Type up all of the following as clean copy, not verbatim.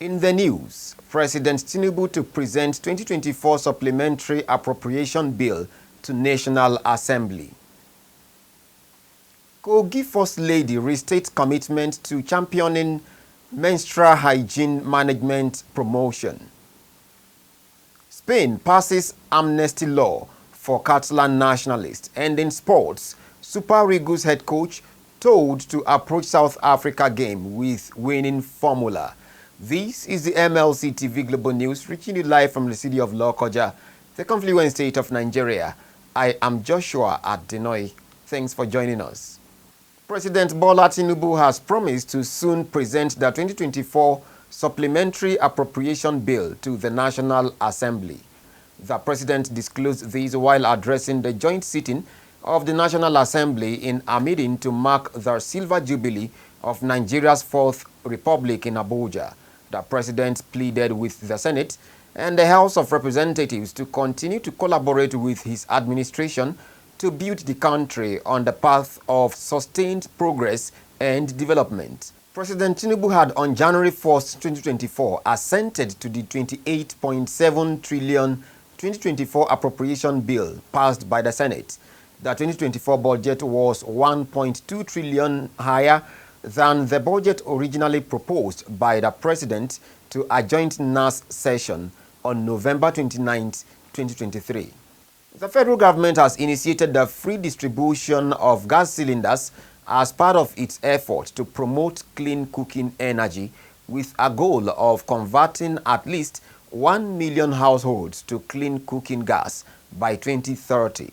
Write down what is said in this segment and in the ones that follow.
In the news, President Tinubu to present 2024 Supplementary Appropriation Bill to National Assembly. Kogi First Lady restates commitment to championing menstrual hygiene management promotion. Spain passes amnesty law for Catalan nationalists. And in sports, Super Eagles head coach told to approach South Africa game with winning formula. This is the MLC TV Global News, reaching you live from the city of Lokoja, the confluent state of Nigeria. I am Joshua Adenoy. Thanks for joining us. President Bola Tinubu has promised to soon present the 2024 Supplementary Appropriation Bill to the National Assembly. The president disclosed this while addressing the joint sitting of the National Assembly in a meeting to mark the Silver Jubilee of Nigeria's Fourth Republic in Abuja. The president pleaded with the Senate and the House of Representatives to continue to collaborate with his administration to build the country on the path of sustained progress and development. President Tinubu had on January 1, 2024, assented to the 28.7 trillion 2024 appropriation bill passed by the Senate. The 2024 budget was 1.2 trillion higher than the budget originally proposed by the president to a joint NASS session on November 29, 2023. The federal government has initiated the free distribution of gas cylinders as part of its effort to promote clean cooking energy, with a goal of converting at least 1 million households to clean cooking gas by 2030.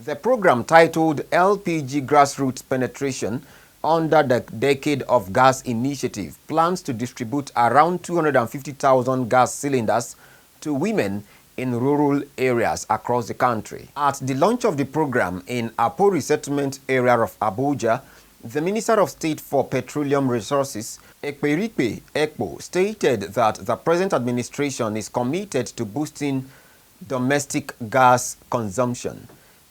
The program, titled LPG Grassroots Penetration under the Decade of Gas Initiative, plans to distribute around 250,000 gas cylinders to women in rural areas across the country. At the launch of the program in Apori settlement area of Abuja, the Minister of State for Petroleum Resources, Ekpo, stated that the present administration is committed to boosting domestic gas consumption.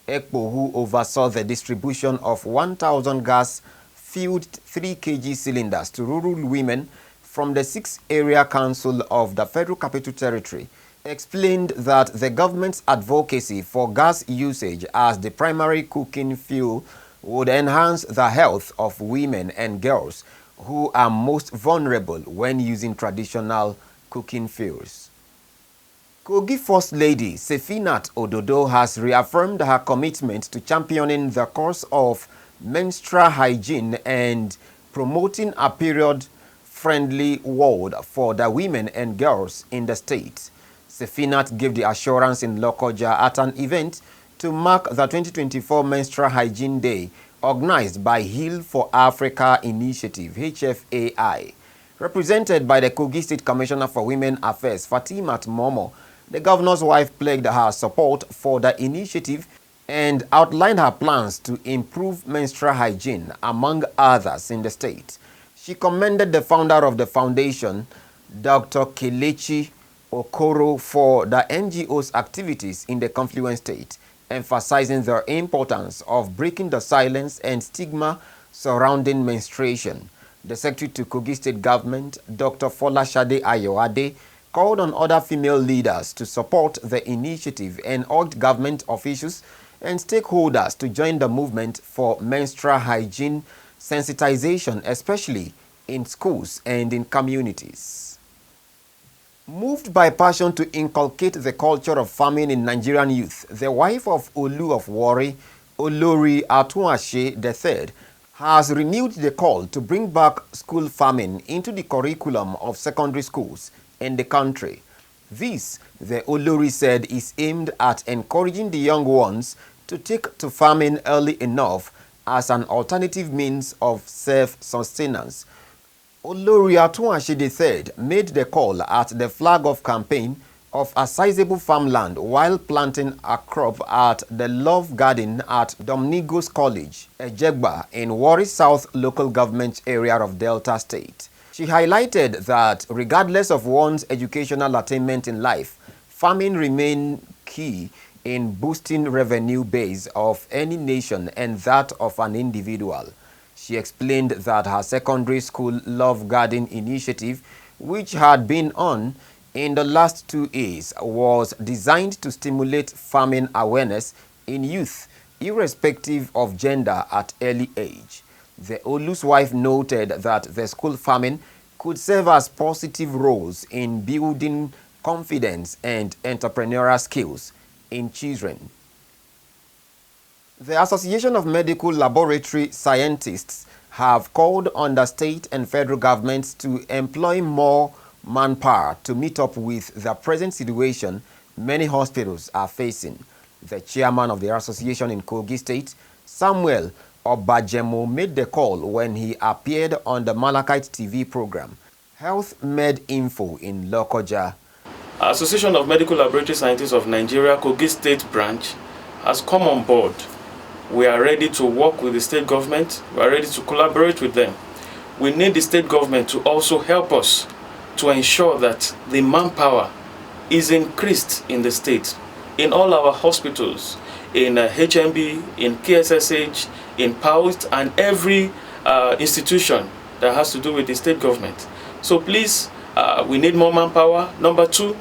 Ekpo, who oversaw the distribution of 1,000 gas-filled 3 kg cylinders to rural women from the 6th Area Council of the Federal Capital Territory, explained that the government's advocacy for gas usage as the primary cooking fuel would enhance the health of women and girls who are most vulnerable when using traditional cooking fuels. Kogi First Lady Sefinat Ododo has reaffirmed her commitment to championing the cause of menstrual hygiene and promoting a period-friendly world for the women and girls in the state. Sefinat gave the assurance in Lokoja at an event to mark the 2024 Menstrual Hygiene Day organized by Heal for Africa Initiative, HFAI. Represented by the Kogi State Commissioner for Women Affairs, Fatimat Momo, the governor's wife pledged her support for the initiative and outlined her plans to improve menstrual hygiene, among others, in the state. She commended the founder of the foundation, Dr. Kelechi Okoro, for the NGO's activities in the confluent state, emphasizing the importance of breaking the silence and stigma surrounding menstruation. The Secretary to Kogi State Government, Dr. Folashade Ayoade, called on other female leaders to support the initiative and urged government officials and stakeholders to join the movement for menstrual hygiene sensitization, especially in schools and in communities. Moved by passion to inculcate the culture of farming in Nigerian youth, the wife of Olu of Warri, Olori Atuwatse III, has renewed the call to bring back school farming into the curriculum of secondary schools in the country. This, the Olori said, is aimed at encouraging the young ones to take to farming early enough as an alternative means of self-sustenance. Olori Atuwatse III made the call at the flag-off campaign of a sizable farmland while planting a crop at the Love Garden at Domnigos College, Ejegba, in Warri South local government area of Delta State. She highlighted that regardless of one's educational attainment in life, farming remains key in boosting revenue base of any nation and that of an individual. She explained that her secondary school Love Garden initiative which had been on in the last 2 years, was designed to stimulate farming awareness in youth, irrespective of gender at early age. The Olu's wife noted that the school farming could serve as positive roles in building confidence and entrepreneurial skills in children. The Association of Medical Laboratory Scientists have called on the state and federal governments to employ more manpower to meet up with the present situation many hospitals are facing. The chairman of the association in Kogi State, Samuel Obajemo, made the call when he appeared on the Malachite TV program, Health Med Info in Lokoja. Association of Medical Laboratory Scientists of Nigeria, Kogi State branch, has come on board. We are ready to work with the state government. We are ready to collaborate with them. We need the state government to also help us to ensure that the manpower is increased in the state, in all our hospitals, in HMB, in KSSH, in PAUST, and every institution that has to do with the state government. So please, we need more manpower. Number two,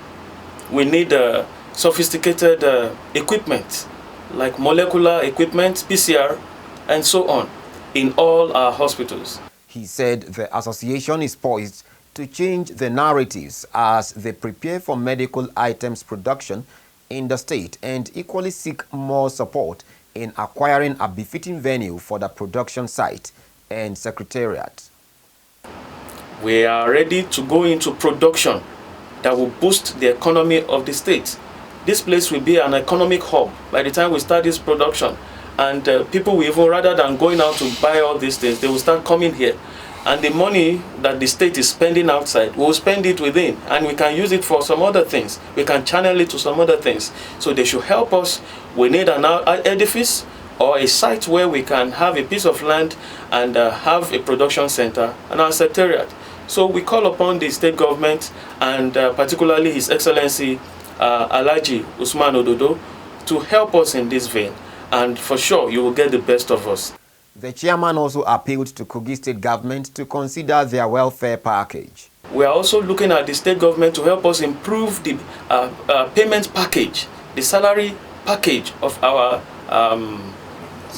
we need sophisticated equipment, like molecular equipment, PCR, and so on, in all our hospitals. He said the association is poised to change the narratives as they prepare for medical items production in the state and equally seek more support in acquiring a befitting venue for the production site and secretariat. We are ready to go into production that will boost the economy of the state. This place will be an economic hub by the time we start this production. And people will even, rather than going out to buy all these things, they will start coming here. And the money that the state is spending outside, we'll spend it within. And we can use it for some other things. We can channel it to some other things. So they should help us. We need an edifice or a site where we can have a piece of land and have a production center and our secretariat. So we call upon the state government and particularly His Excellency Alhaji Usman Ododo to help us in this vein, and for sure you will get the best of us. The chairman also appealed to Kogi State government to consider their welfare package. We are also looking at the state government to help us improve the payment package, the salary package of our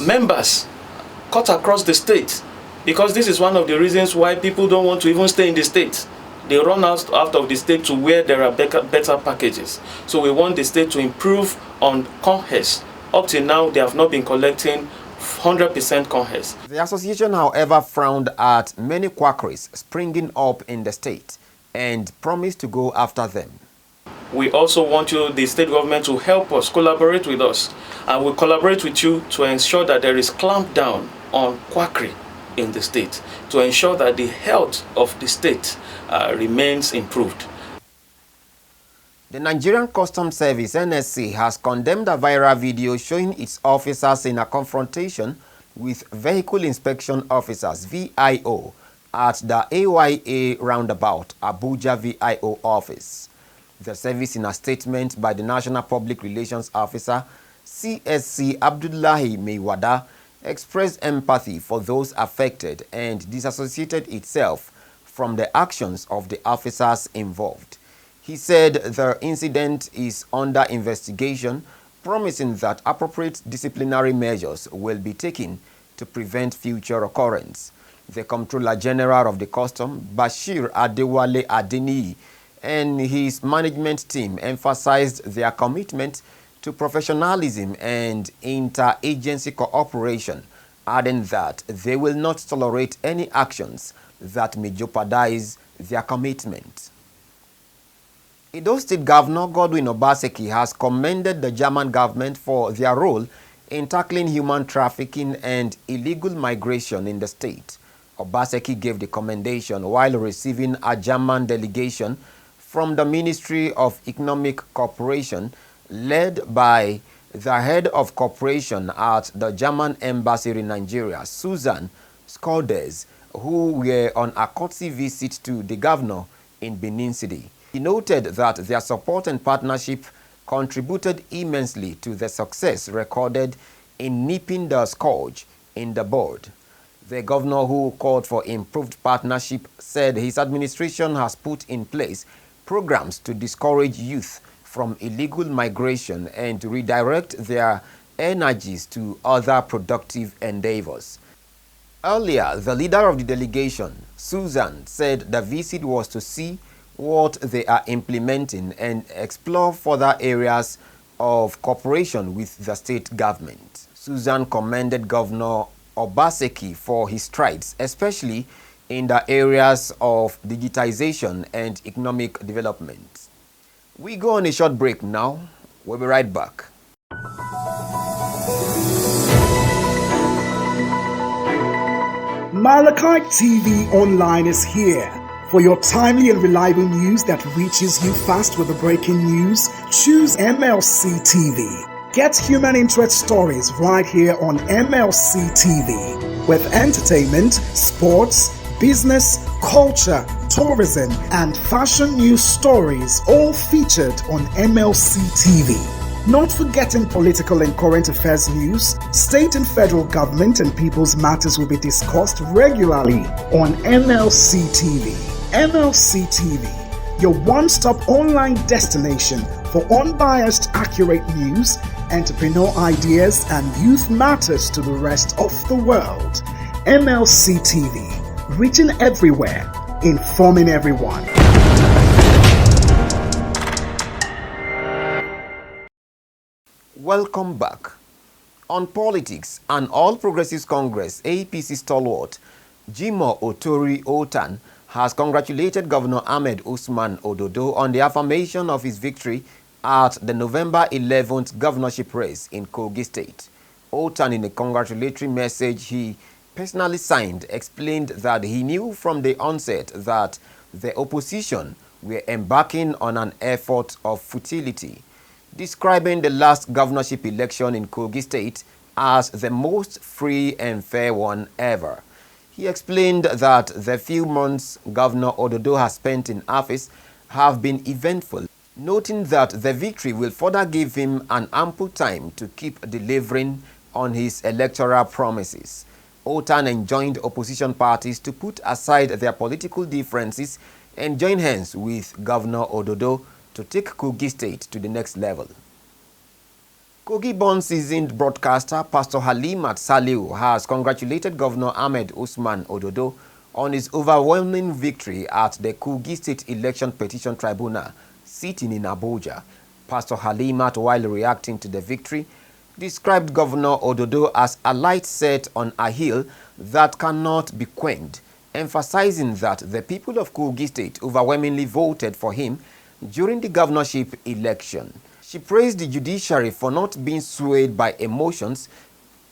members cut across the state, because this is one of the reasons why people don't want to even stay in the state. They run out of the state to where there are better packages. So we want the state to improve on CONHES. Up till now, they have not been collecting 100% CONHES. The association, however, frowned at many quackeries springing up in the state and promised to go after them. We also want you, the state government, to help us, collaborate with us. And we'll collaborate with you to ensure that there is clampdown on quackery in the state, to ensure that the health of the state remains improved. The Nigerian Customs Service, NSC, has condemned a viral video showing its officers in a confrontation with Vehicle Inspection Officers, VIO, at the AYA roundabout, Abuja VIO office. The service, in a statement by the National Public Relations Officer, CSC Abdullahi Maiwada, expressed empathy for those affected and disassociated itself from the actions of the officers involved. He said the incident is under investigation, promising that appropriate disciplinary measures will be taken to prevent future occurrence. The Comptroller General of the Custom, Bashir Adewale Adeniyi, and his management team emphasized their commitment to professionalism and interagency cooperation, adding that they will not tolerate any actions that may jeopardize their commitment. Edo State Governor Godwin Obaseki has commended the German government for their role in tackling human trafficking and illegal migration in the state. Obaseki gave the commendation while receiving a German delegation from the Ministry of Economic Cooperation, led by the head of cooperation at the German embassy in Nigeria, Susan Skoldes, who were on a courtesy visit to the governor in Benin City. He noted that their support and partnership contributed immensely to the success recorded in nipping the scourge in the bud. The governor, who called for improved partnership, said his administration has put in place programs to discourage youth from illegal migration and to redirect their energies to other productive endeavors. Earlier, the leader of the delegation, Susan, said the visit was to see what they are implementing and explore further areas of cooperation with the state government. Susan commended Governor Obaseki for his strides, especially in the areas of digitization and economic development. We go on a short break now. We'll be right back. Malachite TV Online is here. For your timely and reliable news that reaches you fast with the breaking news, choose MLC TV. Get human interest stories right here on MLC TV. With entertainment, sports, business, culture, tourism, and fashion news stories all featured on MLC TV. Not forgetting political and current affairs news, state and federal government and people's matters will be discussed regularly on MLC TV. MLC TV, your one-stop online destination for unbiased, accurate news, entrepreneur ideas, and youth matters to the rest of the world. MLC TV, reaching everywhere, informing everyone. Welcome back. On politics, an All Progressives Congress APC stalwart, Jimor Otori OTAN, has congratulated Governor Ahmed Usman Ododo on the affirmation of his victory at the November 11th governorship race in Kogi State. OTAN, in a congratulatory message he personally signed, explained that he knew from the onset that the opposition were embarking on an effort of futility, describing the last governorship election in Kogi State as the most free and fair one ever. He explained that the few months Governor Ododo has spent in office have been eventful, noting that the victory will further give him an ample time to keep delivering on his electoral promises. OTAN enjoined opposition parties to put aside their political differences and join hands with Governor Ododo to take Kogi State to the next level. Kogi-born seasoned broadcaster Pastor Halimat Salihu has congratulated Governor Ahmed Usman Ododo on his overwhelming victory at the Kogi State Election Petition Tribunal sitting in Abuja. Pastor Halimat, while reacting to the victory, described Governor Ododo as a light set on a hill that cannot be quenched, emphasizing that the people of Kogi State overwhelmingly voted for him during the governorship election. She praised the judiciary for not being swayed by emotions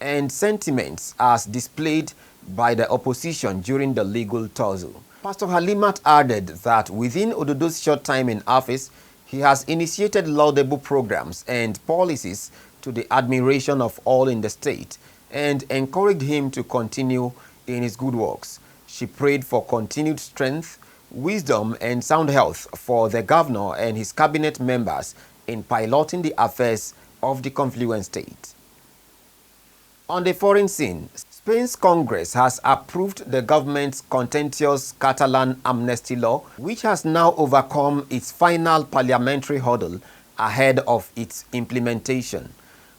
and sentiments as displayed by the opposition during the legal tussle. Pastor Halimat added that within Ododo's short time in office, he has initiated laudable programs and policies to the admiration of all in the state and encouraged him to continue in his good works. She prayed for continued strength, wisdom, and sound health for the governor and his cabinet members in piloting the affairs of the confluent state. On the foreign scene, Spain's Congress has approved the government's contentious Catalan amnesty law, which has now overcome its final parliamentary hurdle ahead of its implementation.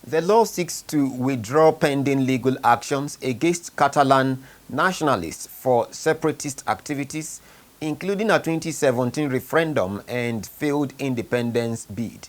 The law seeks to withdraw pending legal actions against Catalan nationalists for separatist activities, including a 2017 referendum and failed independence bid.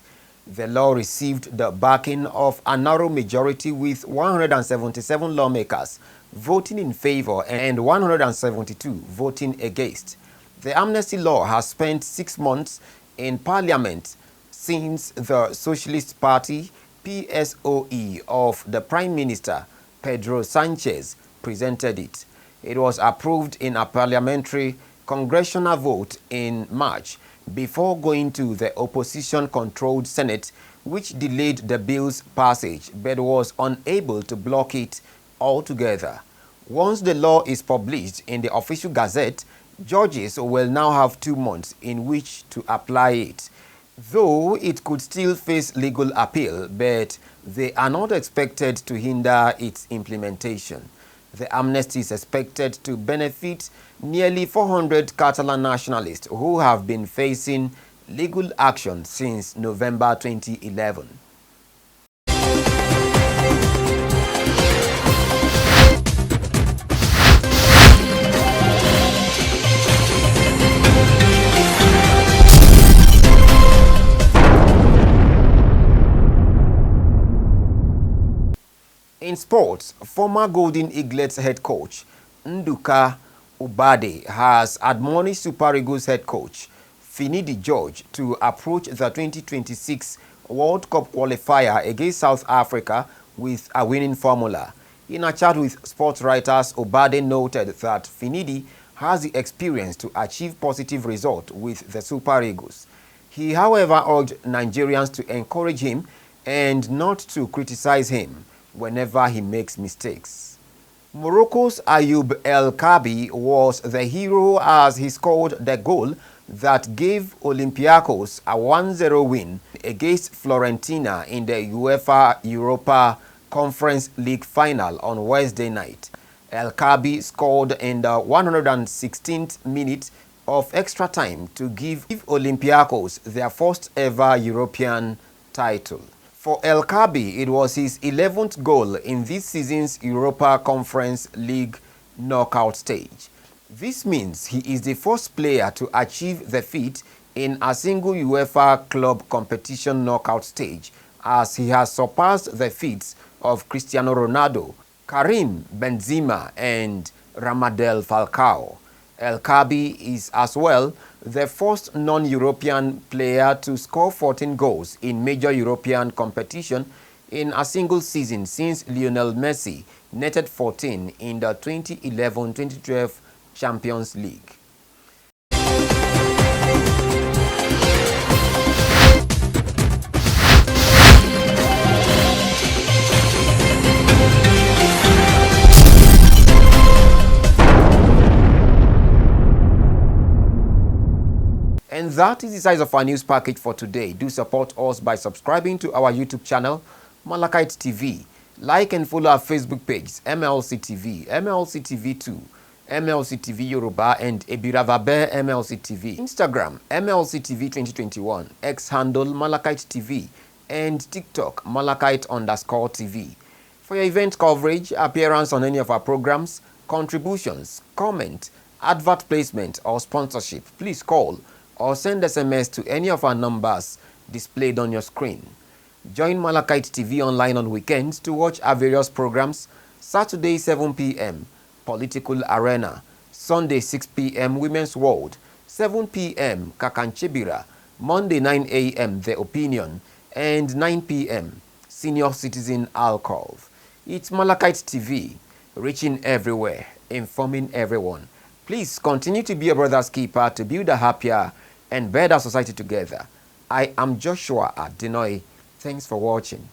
The law received the backing of a narrow majority, with 177 lawmakers voting in favor and 172 voting against. The amnesty law has spent 6 months in Parliament since the Socialist Party PSOE of the Prime Minister Pedro Sanchez presented it. It was approved in a parliamentary congressional vote in March before going to the opposition-controlled Senate, which delayed the bill's passage but was unable to block it altogether. Once the law is published in the official gazette, judges will now have 2 months in which to apply it, though it could still face legal appeal, but they are not expected to hinder its implementation. The amnesty is expected to benefit nearly 400 Catalan nationalists who have been facing legal action since November 2011. In sports, former Golden Eaglets head coach Nduka Obade has admonished Super Eagles head coach Finidi George to approach the 2026 World Cup qualifier against South Africa with a winning formula. In a chat with sports writers, Obade noted that Finidi has the experience to achieve positive results with the Super Eagles. He, however, urged Nigerians to encourage him and not to criticize him whenever he makes mistakes. Morocco's Ayoub El Kabi was the hero as he scored the goal that gave Olympiacos a 1-0 win against Fiorentina in the UEFA Europa Conference League final on Wednesday night. El Kabi scored in the 116th minute of extra time to give Olympiacos their first ever European title. For El Kabi, it was his 11th goal in this season's Europa Conference League knockout stage. This means he is the first player to achieve the feat in a single UEFA club competition knockout stage, as he has surpassed the feats of Cristiano Ronaldo, Karim Benzema, and Radamel Falcao. El Kabi is as well the first non-European player to score 14 goals in major European competition in a single season since Lionel Messi netted 14 in the 2011-2012 Champions League. And that is the size of our news package for today. Do support us by subscribing to our YouTube channel, Malachite TV. Like and follow our Facebook pages, MLC TV, MLC TV 2, MLC TV Yoruba, and Ebiravabe MLC TV. Instagram, MLC TV 2021, X handle Malachite TV, and TikTok, Malachite_TV. For your event coverage, appearance on any of our programs, contributions, comment, advert placement, or sponsorship, please call or send SMS to any of our numbers displayed on your screen. Join Malachite TV online on weekends to watch our various programs. Saturday 7 p.m. Political Arena, Sunday 6 p.m. Women's World, 7 p.m. Kakanchebira, Monday 9 a.m. The Opinion, and 9 p.m. Senior Citizen Alcove. It's Malachite TV, reaching everywhere, informing everyone. Please continue to be a brother's keeper to build a happier and better society together. I am Joshua Adinoy. Thanks for watching.